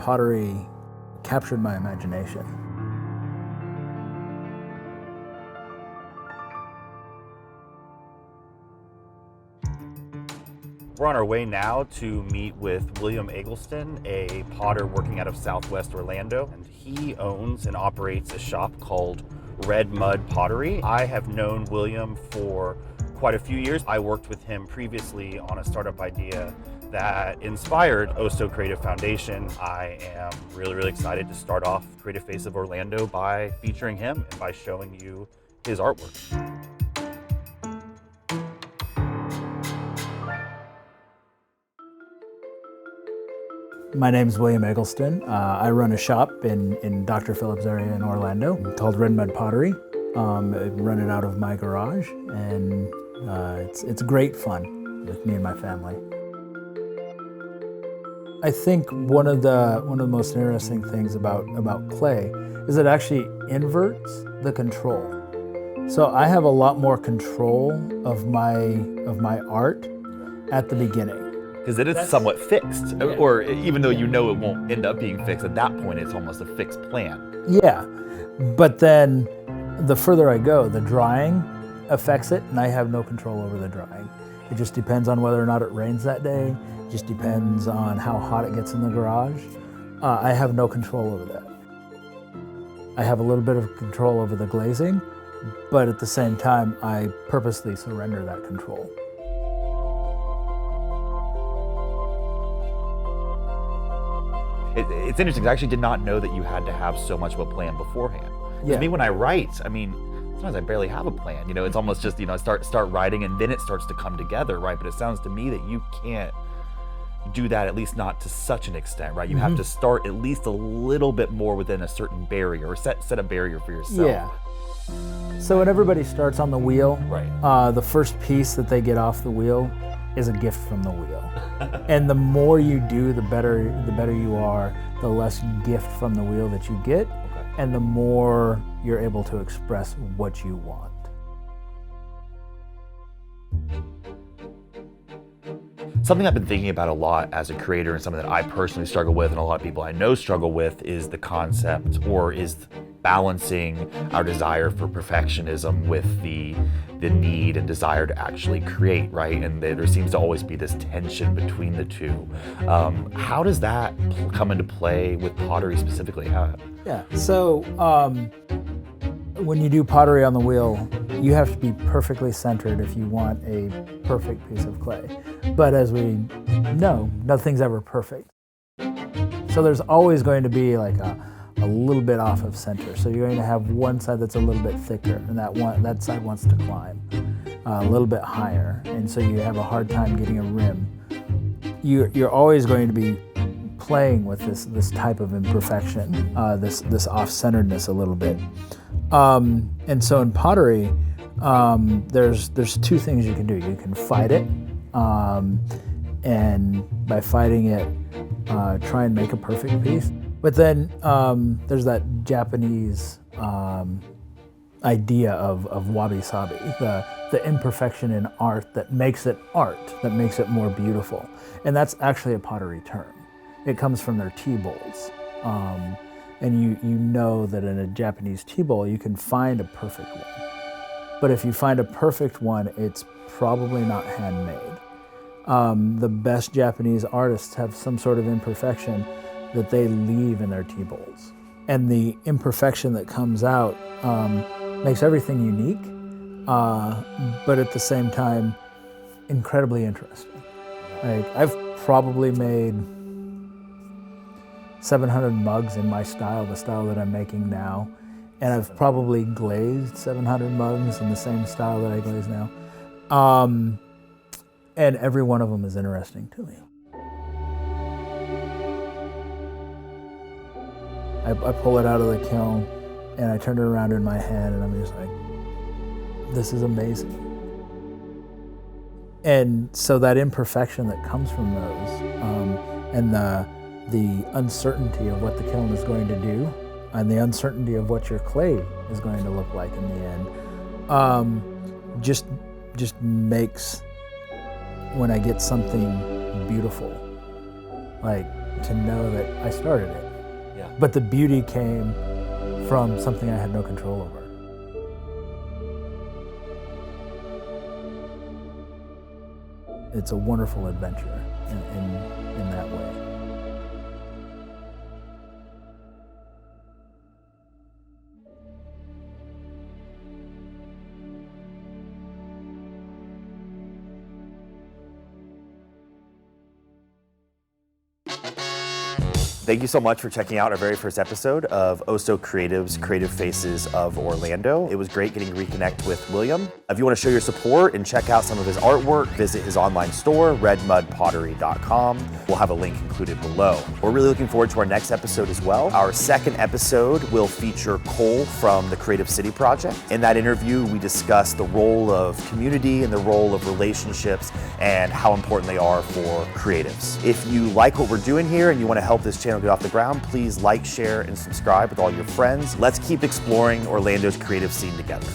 pottery captured my imagination. We're on our way now to meet with William Eggleston, a potter working out of Southwest Orlando, and he owns and operates a shop called Red Mud Pottery. I have known William for quite a few years. I worked with him previously on a startup idea that inspired Oso Creative Foundation. I am really excited to start off Creative Face of Orlando by featuring him and by showing you his artwork. My name is William Eggleston. I run a shop in Dr. Phillips area in Orlando called Red Mud Pottery. I run it out of my garage, and it's great fun with me and my family. I think one of the most interesting things about clay is it actually inverts the control. So I have a lot more control of my art at the beginning. Because it is somewhat fixed, yeah. Or even though you know it won't end up being fixed, at that point it's almost a fixed plan. Yeah, but then the further I go, the drying affects it, and I have no control over the drying. It just depends on whether or not it rains that day. It just depends on how hot it gets in the garage. I have no control over that. I have a little bit of control over the glazing, but at the same time, I purposely surrender that control. It's interesting, I actually did not know that you had to have so much of a plan beforehand. Yeah. To me, when I write, I mean, sometimes I barely have a plan. You know, it's almost just, start writing and then it starts to come together, right? But it sounds to me that you can't do that, at least not to such an extent, right? You have to start at least a little bit more within a certain barrier, or set a barrier for yourself. Yeah. So when everybody starts on the wheel, right, the first piece that they get off the wheel is a gift from the wheel. And the more you do, the better you are, the less gift from the wheel that you get, and the more you're able to express what you want. Something I've been thinking about a lot as a creator, and something that I personally struggle with and a lot of people I know struggle with, is the concept, or is balancing our desire for perfectionism with the need and desire to actually create, right? And there seems to always be this tension between the two. How does that come into play with pottery specifically? Yeah, so when you do pottery on the wheel, you have to be perfectly centered if you want a perfect piece of clay. But as we know, nothing's ever perfect. So there's always going to be like a little bit off of center. So you're going to have one side that's a little bit thicker, and that side wants to climb a little bit higher, and so you have a hard time getting a rim. You're always going to be playing with this type of imperfection, this off-centeredness a little bit. And so in pottery, there's two things you can do. You can fight it, and by fighting it, try and make a perfect piece. But then there's that Japanese idea of wabi-sabi, the imperfection in art that makes it more beautiful. And that's actually a pottery term. It comes from their tea bowls. And you know that in a Japanese tea bowl, you can find a perfect one. But if you find a perfect one, it's probably not handmade. The best Japanese artists have some sort of imperfection that they leave in their tea bowls. And the imperfection that comes out makes everything unique, but at the same time, incredibly interesting. Like, I've probably made 700 mugs in my style, the style that I'm making now, and I've probably glazed 700 mugs in the same style that I glaze now. And every one of them is interesting to me. I pull it out of the kiln and I turn it around in my hand and I'm just like, this is amazing. And so that imperfection that comes from those, and the uncertainty of what the kiln is going to do, and the uncertainty of what your clay is going to look like in the end, just makes, when I get something beautiful, like to know that I started it. Yeah. But the beauty came from something I had no control over. It's a wonderful adventure in that way. Thank you so much for checking out our very first episode of Oso Creative's Creative Faces of Orlando. It was great getting to reconnect with William. If you want to show your support and check out some of his artwork, visit his online store, redmudpottery.com. We'll have a link included below. We're really looking forward to our next episode as well. Our second episode will feature Cole from the Creative City Project. In that interview, we discuss the role of community and the role of relationships and how important they are for creatives. If you like what we're doing here and you want to help this channel get off the ground, please like, share, and subscribe with all your friends. Let's keep exploring Orlando's creative scene together.